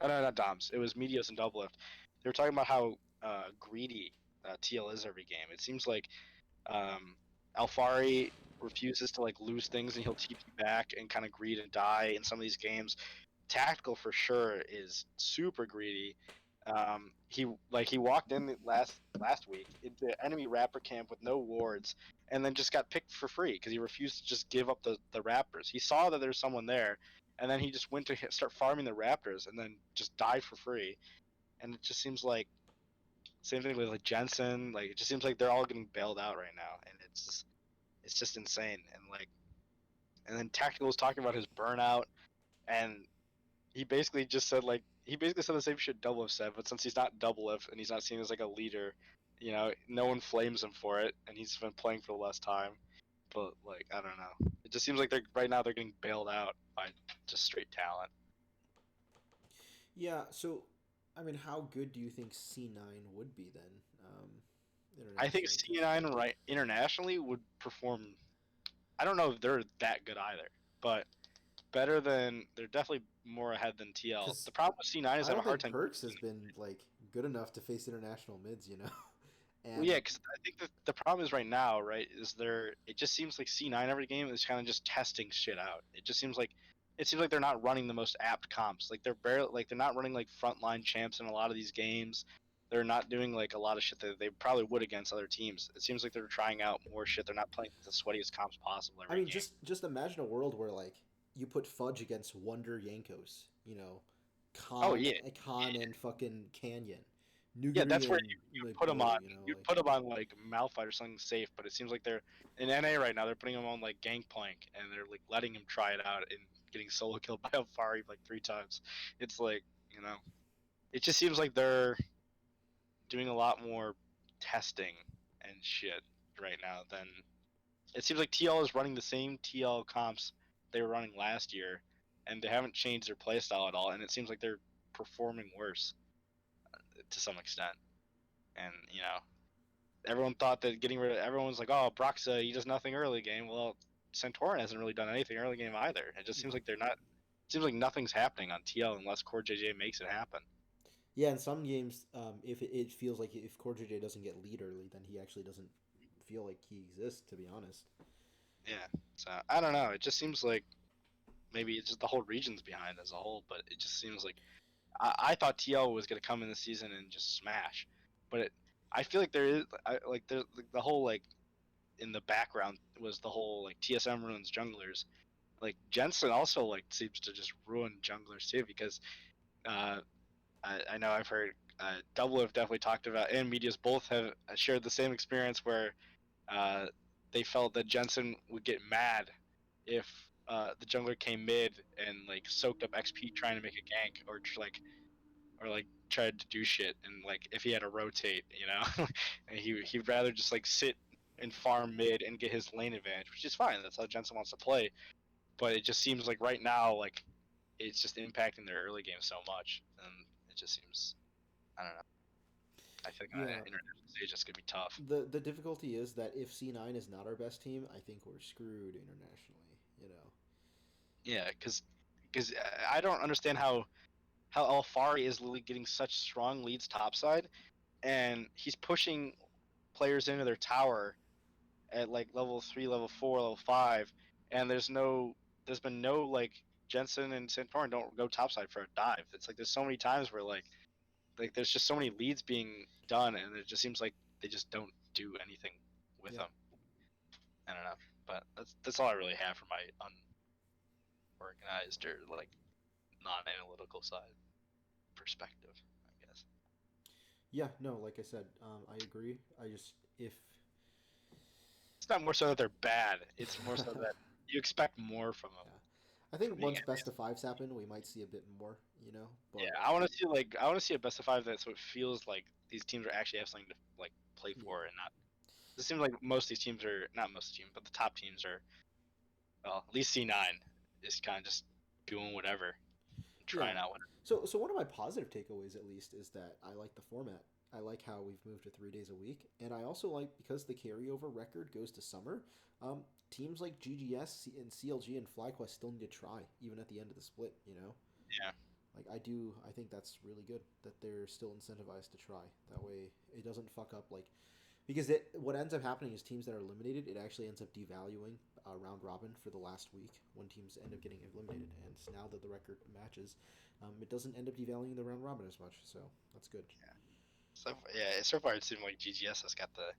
Oh, no, not Dom's. It was Medios and Double Lift. They were talking about how greedy TL is every game. It seems like Alfari refuses to like lose things and he'll TP back and kind of greed and die in some of these games. Tactical for sure is super greedy. He walked in last week into enemy rapper camp with no wards, and then just got picked for free because he refused to just give up the rappers. He saw that there's someone there, and then he just went to start farming the raptors, and then just died for free. And it just seems like same thing with like Jensen. Like it just seems like they're all getting bailed out right now, and it's just insane. And then Tactical was talking about his burnout, and he basically said the same shit Double F said, but since he's not Double F and he's not seen as like a leader, no one flames him for it, and he's been playing for the less time. But like I don't know, it just seems like they're getting bailed out by just straight talent. Yeah. So, I mean, how good do you think C9 would be then, I think internationally? Because C9 right internationally would perform. I don't know if they're that good either, but better than they're definitely more ahead than TL. The because problem with C9 is I I have a don't hard think time. Perks has been like good enough to face international mids, you know. Well, And yeah, because I think the problem is right now, right, is there. It just seems like C9 every game is kind of just testing shit out. It seems like they're not running the most apt comps. Like they're not running like frontline champs in a lot of these games. They're not doing like a lot of shit that they probably would against other teams. It seems like they're trying out more shit. They're not playing the sweatiest comps possible I every mean, game. just imagine a world where like you put Fudge against Wonder Yankos, you know, Oh yeah, Khan and fucking Canyon, yeah, Nuguri that's where and you like put them Blue, on. you know, You like put them on like Malphite or something safe, but it seems like they're in NA right now. They're putting him on like Gangplank, and they're like letting him try it out and getting solo killed by Alfari like 3 times. It's like it just seems like they're doing a lot more testing and shit right now than it seems like TL is running the same TL comps they were running last year, and they haven't changed their playstyle at all, and it seems like they're performing worse to some extent. And everyone thought that getting rid of everyone's like, oh, Broxa, he does nothing early game. Well, Santorin hasn't really done anything early game either. It just seems yeah, like they're not. It seems like nothing's happening on TL unless Core JJ makes it happen. yeah. In some games, if it feels like if Core JJ doesn't get lead early, then he actually doesn't feel like he exists. To be honest, Yeah. So I don't know. It just seems like maybe it's just the whole region's behind as a whole, but it just seems like I thought TL was gonna come in the season and just smash, but I feel like there is like the whole like in the background was the whole like TSM ruins junglers. Like Jensen also like seems to just ruin junglers too because uh, I know I've heard Double have definitely talked about and Medias both have shared the same experience where uh, they felt that Jensen would get mad if the jungler came mid and like soaked up XP trying to make a gank or tried to do shit and like if he had to rotate, and he'd rather just like sit and farm mid and get his lane advantage, which is fine. That's how Jensen wants to play. But it just seems like right now, like it's just impacting their early game so much, and it just seems I don't know. I think on yeah. an international stage it's gonna be tough. The difficulty is that if C9 is not our best team, I think we're screwed internationally. You know. Yeah, because I don't understand how Alfari is literally getting such strong leads topside, and he's pushing players into their tower at like level 3, level 4, level 5, and there's been no like Jensen and Santorin don't go topside for a dive. It's like there's so many times where like there's just so many leads being done, and it just seems like they just don't do anything with Yeah. them. I don't know, but that's all I really have for my unorganized or like non-analytical side perspective, I guess. Yeah. No. Like I said, I agree. I just if It's not more so that they're bad; it's more so that you expect more from them yeah, I for think being. once best of fives happen, we might see a bit more. You know. But Yeah, I want to see a best of five that so it feels like these teams are actually have something to like play yeah. for and not. It seems like most of these teams are not most of the teams, but the top teams are. Well, at least C9 is kind of just doing whatever, and Yeah. trying out whatever. So one of my positive takeaways at least is that I like the format. I like how we've moved to 3 days a week, and I also like because the carryover record goes to summer. Teams like GGS and CLG and FlyQuest still need to try even at the end of the split. Yeah. Like I think that's really good that they're still incentivized to try. That way, it doesn't fuck up because what ends up happening is teams that are eliminated, it actually ends up devaluing round robin for the last week when teams end up getting eliminated. And now that the record matches, it doesn't end up devaluing the round robin as much. So that's good. Yeah. So far it seemed like GGS has got the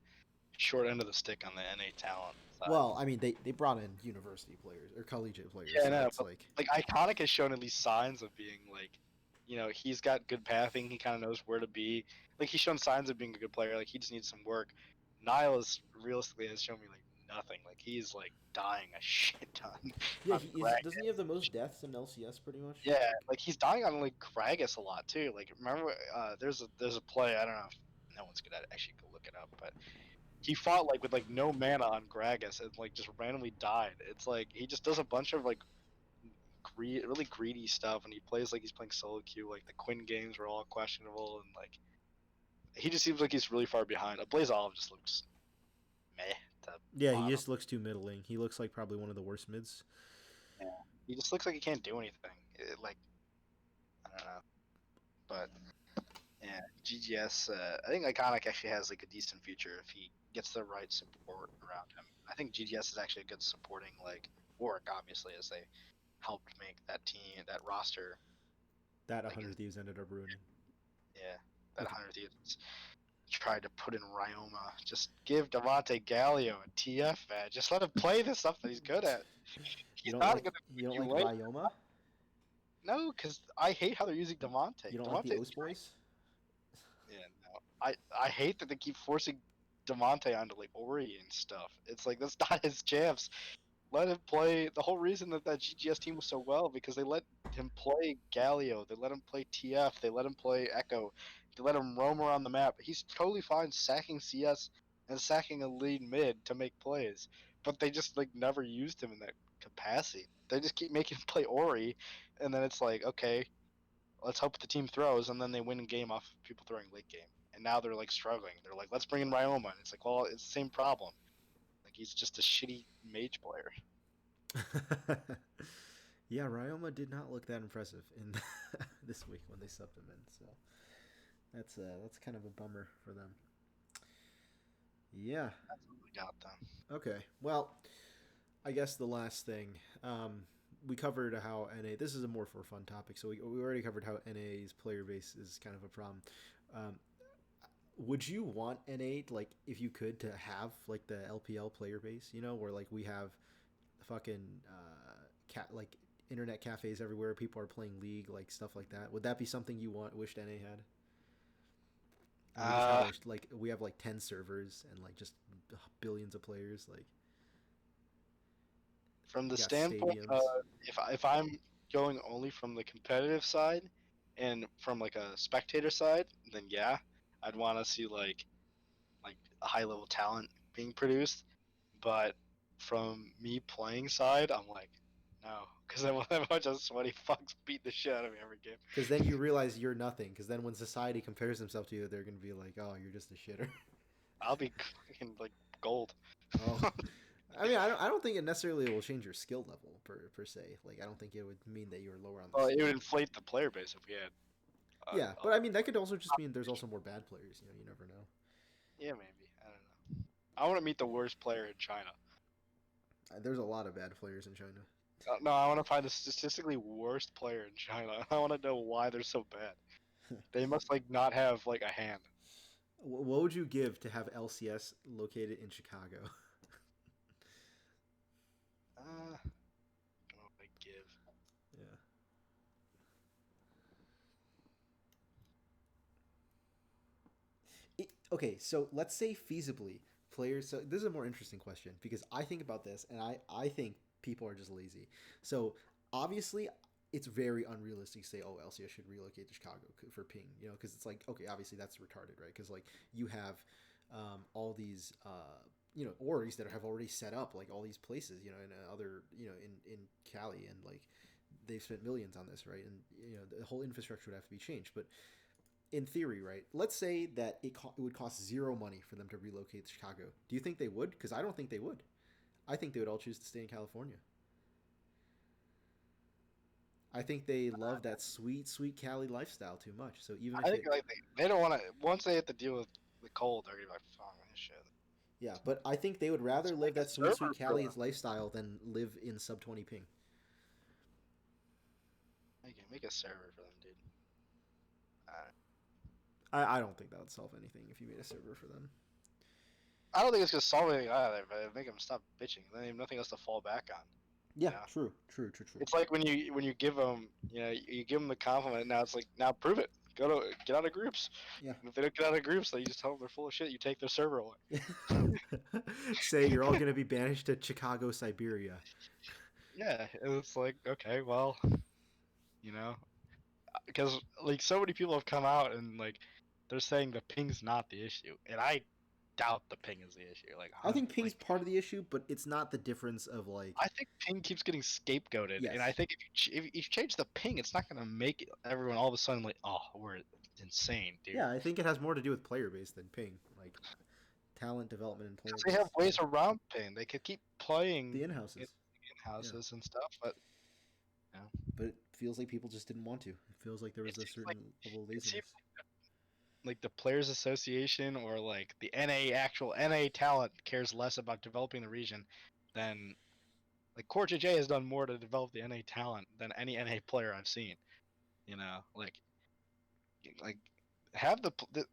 short end of the stick on the NA talent side. Well, I mean, they brought in university players or collegiate players. Yeah, so no, that's but like Iconic has shown at least signs of being like, he's got good pathing. He kind of knows where to be. Like he's shown signs of being a good player. Like he just needs some work. Niles realistically has shown me like nothing. Like he's like dying a shit ton. Yeah, On doesn't he have the most deaths in LCS pretty much? Yeah, like he's dying on like Gragas a lot too. Like remember, there's a play. I don't know if no one's good at it. Actually, go look it up. But he fought like with like no mana on Gragas and like just randomly died. It's like he just does a bunch of like really greedy stuff, and he plays like he's playing solo queue. Like the Quinn games were all questionable, and like he just seems like he's really far behind. Blaze Olive just looks meh. To Yeah, he bottom. just looks too middling. He looks like probably one of the worst mids. Yeah, he just looks like he can't do anything. Like I don't know, but yeah, GGS. I think Iconic actually has like a decent future if he gets the right support around him. I think GGS is actually a good supporting like org, obviously, as they helped make that team, that roster. That Like, 100 Thieves ended up ruining. yeah, that 100 Thieves tried to put in Ryoma. Just give Devontae Gallio a TF badge. Just let him play the stuff that he's good at. You He's don't not like gonna you don't you like wait. Ryoma? No, because I hate how they're using Devontae. You don't like the Devontae's Os boys? Yeah, no. I hate that they keep forcing Devontae onto like Ori and stuff. It's like that's not his champs. Let him play. The whole reason that GGS team was so well because they let him play Galio, they let him play TF, they let him play Echo, they let him roam around the map. He's totally fine sacking CS and sacking a lead mid to make plays, but they just like never used him in that capacity. They just keep making him play Ori, and then it's like okay, let's hope the team throws, and then they win a game off of people throwing late game. And now they're like struggling. They're like, let's bring in Ryoma, and it's like, well, it's the same problem. Like he's just a shitty mage player. Yeah, Ryoma did not look that impressive in this week when they subbed him in. So that's kind of a bummer for them. Yeah. That's what we got them. Okay. Well, I guess the last thing we covered how NA. This is a more for fun topic, so we already covered how NA's player base is kind of a problem. Um, would you want NA like if you could to have like the LPL player base? Where like we have fucking like internet cafes everywhere. People are playing League, like stuff like that. Would that be something you wished NA had? And we just have we have like 10 servers and like just billions of players. Like from the got standpoint stadiums. of if I'm going only from the competitive side and from like a spectator side, then yeah, I'd want to see like a high level talent being produced. But from me playing side, I'm like, no, because then we'll have a bunch of sweaty fucks beat the shit out of me every game. Because then you realize you're nothing. Because then when society compares themselves to you, they're gonna be like, "Oh, you're just a shitter." I'll be fucking like gold. Oh, I mean, I don't think it necessarily will change your skill level per se. Like, I don't think it would mean that you were lower on the Well, it scale. would inflate the player base if we had. Yeah, but I mean, that could also just mean there's also more bad players. You never know. Yeah, maybe. I don't know. I want to meet the worst player in China. There's a lot of bad players in China. No, I want to find the statistically worst player in China. I want to know why they're so bad. They must like not have like a hand. What would you give to have LCS located in Chicago? What would I give? Yeah. Okay, so let's say feasibly players. So this is a more interesting question because I think about this and I think people are just lazy. So obviously it's very unrealistic to say, oh, LCS should relocate to Chicago for ping, because it's like, okay, obviously that's retarded, right? Because like you have all these orgs that have already set up like all these places, in other, in Cali, and like they've spent millions on this, right? And the whole infrastructure would have to be changed. But in theory, right? Let's say that it would cost zero money for them to relocate to Chicago. Do you think they would? Because I don't think they would. I think they would all choose to stay in California. I think they love that sweet, sweet Cali lifestyle too much. So even I if think it, like they don't want to. Once they have to deal with the cold, they're gonna be like, "Fuck this shit." yeah, but I think they would rather So live make a that sweet, sweet server for Cali them. lifestyle than live in sub 20 ping. Make a server for them, dude. I don't think that would solve anything if you made a server for them. I don't think it's gonna solve anything either, but it'd make them stop bitching. Then they have nothing else to fall back on. Yeah, Yeah. true. It's like when you give them, you give them the compliment. Now it's like, now prove it. Get out of groups. Yeah. And if they don't get out of groups, then you just tell them they're full of shit. You take their server away. Say you're all going to be banished to Chicago, Siberia. Yeah, and it's like, okay, well, you know, because like so many people have come out and like they're saying the ping's not the issue, and I doubt the ping is the issue. I think ping's like part of the issue, but it's not the difference of like. I think ping keeps getting scapegoated, Yes. and I think if you change the ping, it's not gonna make everyone all of a sudden like, oh, we're insane, dude. Yeah, I think it has more to do with player base than ping, like talent development and player base. They have ways around ping. They could keep playing the in-houses, and stuff, but but it feels like people just didn't want to. It feels like there was a certain level of laziness. Like the Players Association or like the actual NA talent cares less about developing the region than like Core JJ has done more to develop the NA talent than any NA player I've seen. Like have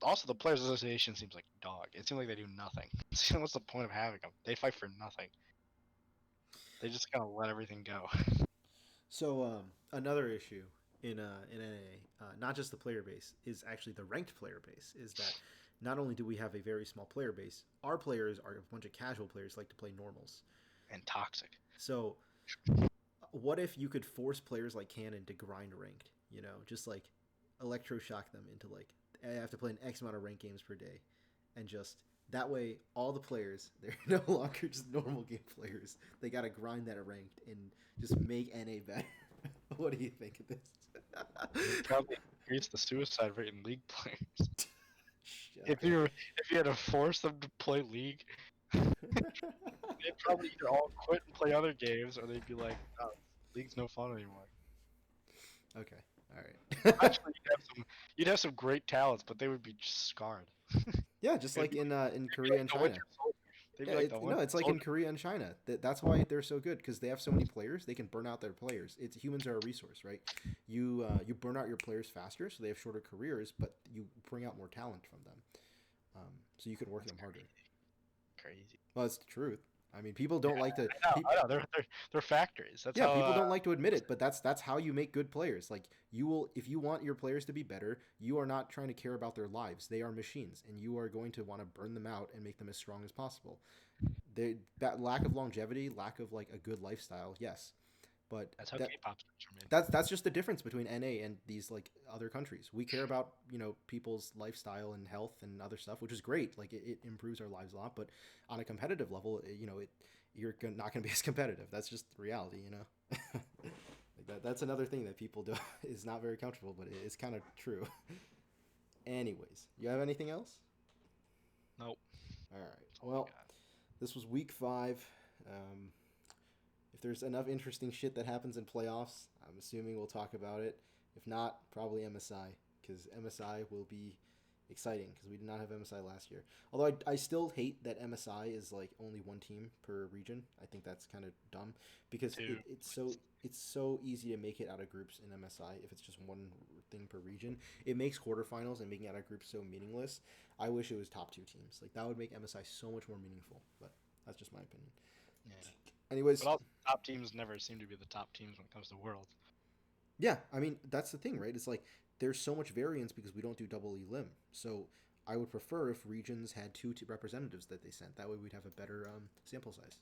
also the Players Association seems like dog. It seems like they do nothing. What's the point of having them? They fight for nothing. They just kind of let everything go. So another issue in NA, not just the player base, is actually the ranked player base. Is that not only do we have a very small player base, our players are a bunch of casual players who like to play normals. And toxic. So what if you could force players like Cannon to grind ranked? Just like electroshock them into like, I have to play an X amount of ranked games per day, and just that way all the players, they're no longer just normal game players. They got to grind that ranked and just make NA better. What do you think of this? It probably increase the suicide rate in League players. If you had to force them to play League, they'd probably either all quit and play other games, or they'd be like, "Oh, League's no fun anymore." Okay, all right. Actually, you'd have some great talents, but they would be just scarred. Yeah, just like in Korea and China. It's like in Korea and China. That's why they're so good, because they have so many players. They can burn out their players. Humans are a resource, right? You burn out your players faster, so they have shorter careers, but you bring out more talent from them, so you can work them harder. Crazy. Well, it's the truth. I mean, people don't like to. I know. They're factories. That's how, people don't like to admit it, but that's how you make good players. Like if you want your players to be better, you are not trying to care about their lives. They are machines, and you are going to want to burn them out and make them as strong as possible. That lack of longevity, lack of like a good lifestyle, yes, but that's how K-pop stars are made. That's just the difference between NA and these like other countries. We care about people's lifestyle and health and other stuff, which is great. Like it improves our lives a lot, but on a competitive level, you're not going to be as competitive. That's just reality, like that's another thing that people do is not very comfortable, but it's kind of true. Anyways, you have anything else? Nope. All right. Well, this was week 5. If there's enough interesting shit that happens in playoffs, I'm assuming we'll talk about it. If not, probably MSI, because MSI will be exciting, because we did not have MSI last year. Although I still hate that MSI is like only one team per region. I think that's kind of dumb, because it's so easy to make it out of groups in MSI if it's just one thing per region. It makes quarterfinals and making out of groups so meaningless. I wish it was top 2 teams. Like that would make MSI so much more meaningful, but that's just my opinion. Yeah. Anyways, but all top teams never seem to be the top teams when it comes to Worlds. Yeah, I mean that's the thing, right? It's like there's so much variance because we don't do double elim. So I would prefer if regions had 2 representatives that they sent. That way we'd have a better sample size.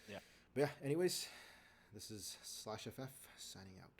Yeah. But yeah. Anyways, this is slashff signing out.